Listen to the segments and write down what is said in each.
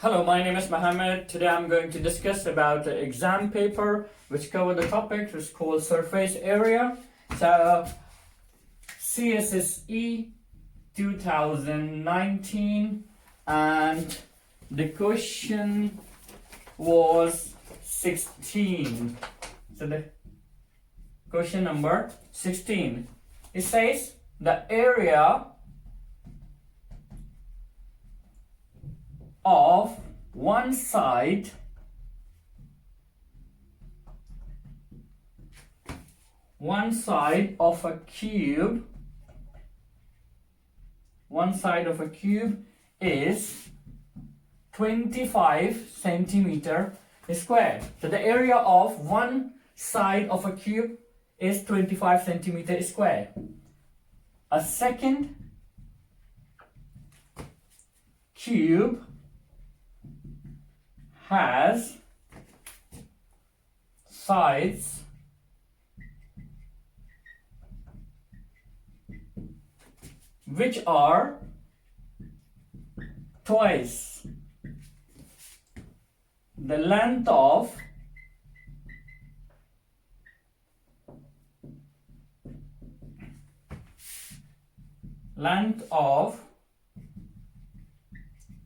Hello, my name is Mohammed. Today I'm going to discuss about the exam paper which cover the topic which is called surface area. So CSSE 2019 and the question was 16. So the question number 16. It says the area of one side of a cube is 25 centimeter squared. So the area of one side of a cube is 25 centimeter squared. A second cube has sides which are twice the length of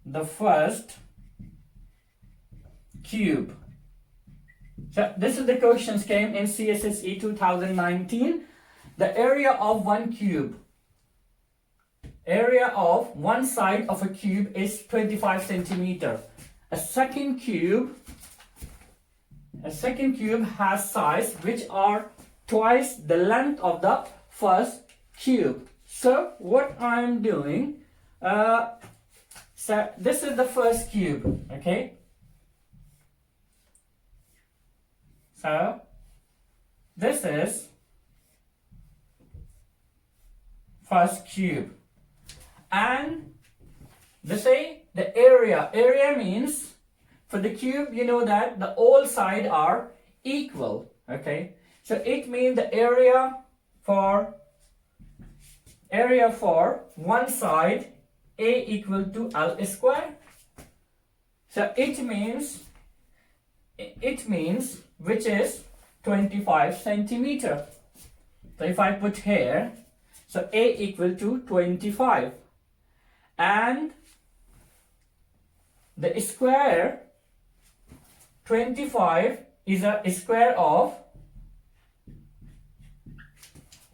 the first cube. So this is the questions came in CSSE 2019. The area of one side of a cube is 25 centimeter. A second cube has sides which are twice the length of the first cube. So what I'm doing, so this is the first cube, okay? So this is first cube, and they say the area means for the cube, you know that the all sides are equal, okay? So it means the area for one side A equal to L square. So it means which is 25 centimeter. So if I put here, so A equal to 25, and the square 25 is a square of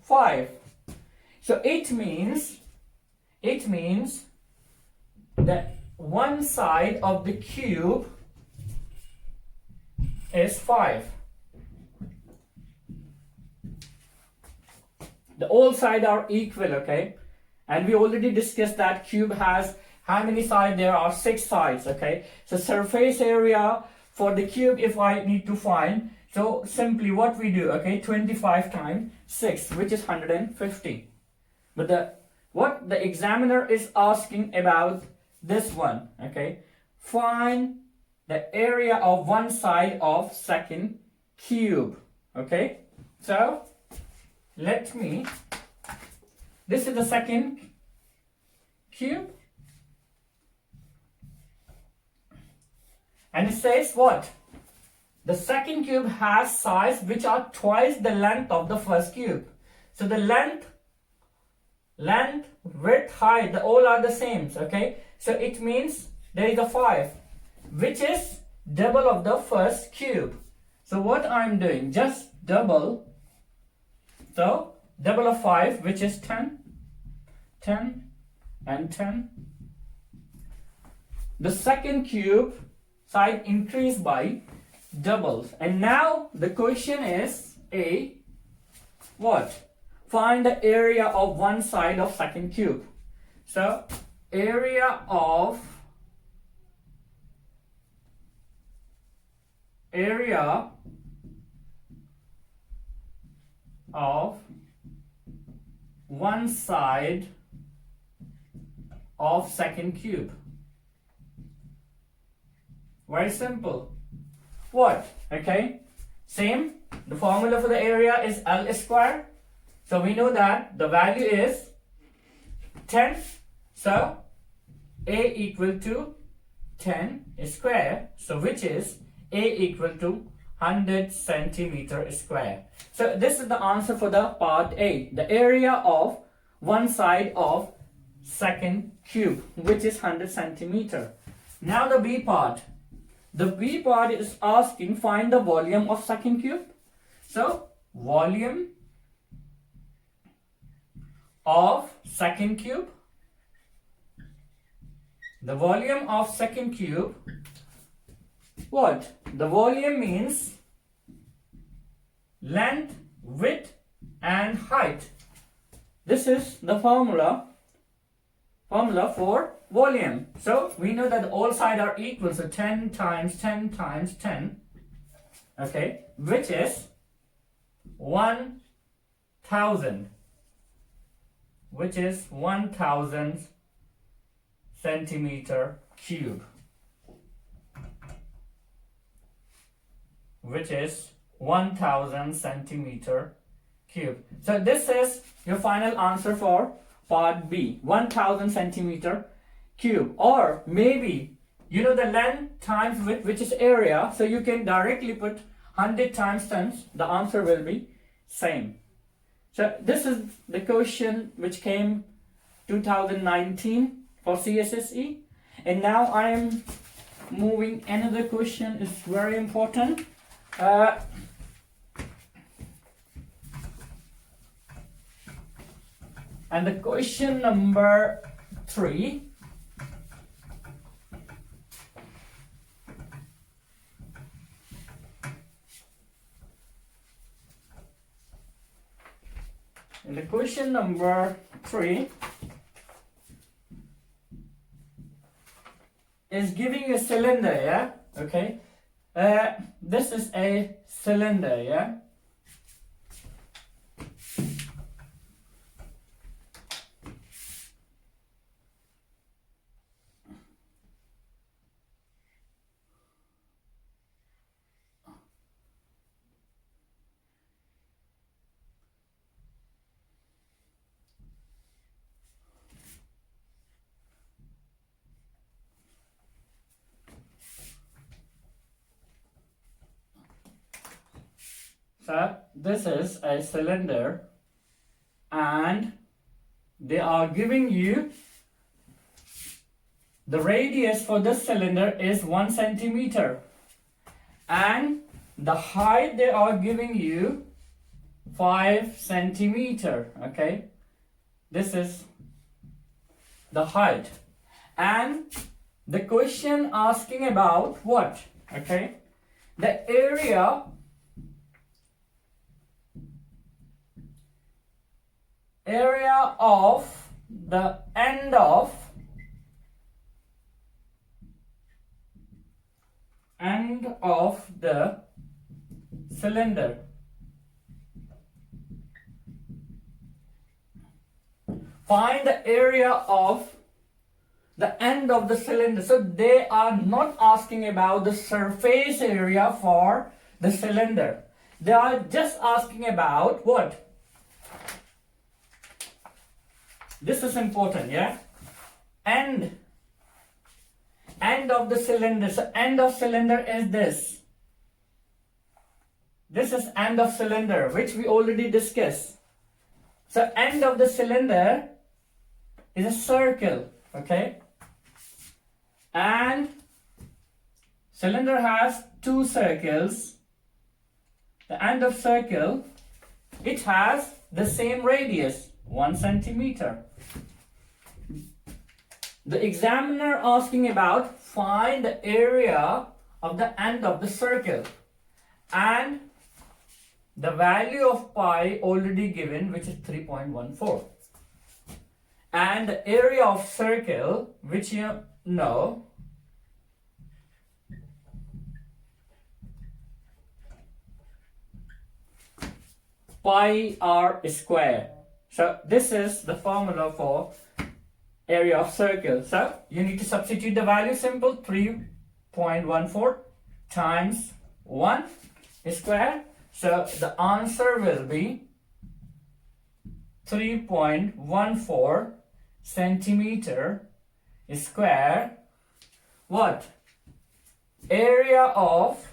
5. So it means that one side of the cube is 5. The all sides are equal, okay? And we already discussed that cube has how many sides? There are 6 sides, okay? So surface area for the cube, if I need to find, so simply what we do, okay? 25 times 6, which is 150. But what the examiner is asking about this one, okay? Find the area of one side of second cube, okay? So this is the second cube, and it says what? The second cube has sides which are twice the length of the first cube. So the length, width, height, all are the same, okay? So it means there is a 5, which is double of the first cube. So what I'm doing, just double, so double of 5, which is 10, 10 and 10. The second cube side increased by doubles, and now the question is what? Find the area of one side of second cube. So area of one side of second cube. Very simple. What? Okay, same. The formula for the area is L square. So we know that the value is 10. So A equal to 10 square, so which is A equal to 100 centimeter square. So this is the answer for the part A, the area of one side of second cube, which is 100 centimeter. Now the B part. The B part is asking find the volume of second cube. So volume of second cube. The volume of second cube, what? The volume means length, width and height. This is the formula for volume. So we know that all sides are equal, so 10 times 10 times 10, okay, which is 1000, which is 1000 centimeter cube, which is 1000 centimeter cube. So this is your final answer for part B, 1000 centimeter cube. Or maybe you know the length times width, which is area, so you can directly put 100 times 10, the answer will be same. So this is the question which came 2019 for CSSE. And now I am moving another question, is very important. And the question number 3 is giving you a cylinder, yeah? Okay. This is a cylinder, yeah? So this is a cylinder and they are giving you the radius for this cylinder is 1 centimeter and the height they are giving you 5 centimeter. Okay, this is the height, and the question asking about what? Okay, the area of the end of the cylinder. Find the area of the end of the cylinder. So they are not asking about the surface area for the cylinder. They are just asking about what? This is important, yeah? End of the cylinder. So end of cylinder is this. This is end of cylinder, which we already discussed. So end of the cylinder is a circle, okay? And cylinder has 2 circles. The end of circle, it has the same radius, 1 centimeter. The examiner asking about find the area of the end of the circle, and the value of pi already given, which is 3.14, and the area of circle, which you know, pi r square. So this is the formula for area of circle. So you need to substitute the value, simple, 3.14 times 1 square. So the answer will be 3.14 centimeter square. What? area of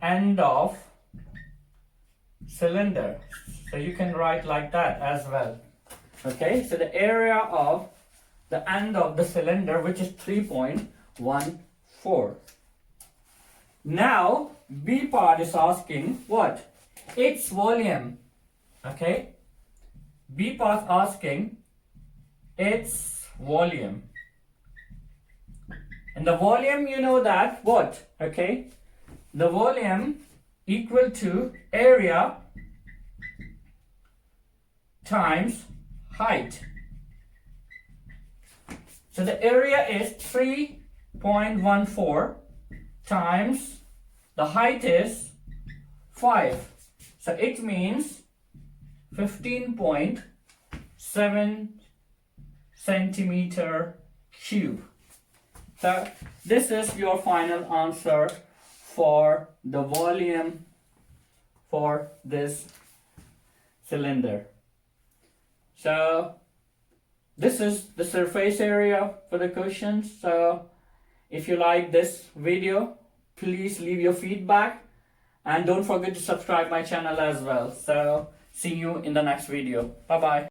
end of cylinder. So you can write like that as well. Okay, so the area of the end of the cylinder, which is 3.14. Now B part is asking what? Its volume. Okay, B part asking its volume. And the volume, you know that what? Okay, the volume equal to area times height. So the area is 3.14 times the height is 5. So it means 15.7 centimeter cube. So this is your final answer for the volume for this cylinder. So this is the surface area for the question. So if you like this video, please leave your feedback and don't forget to subscribe my channel as well. So see you in the next video. Bye bye.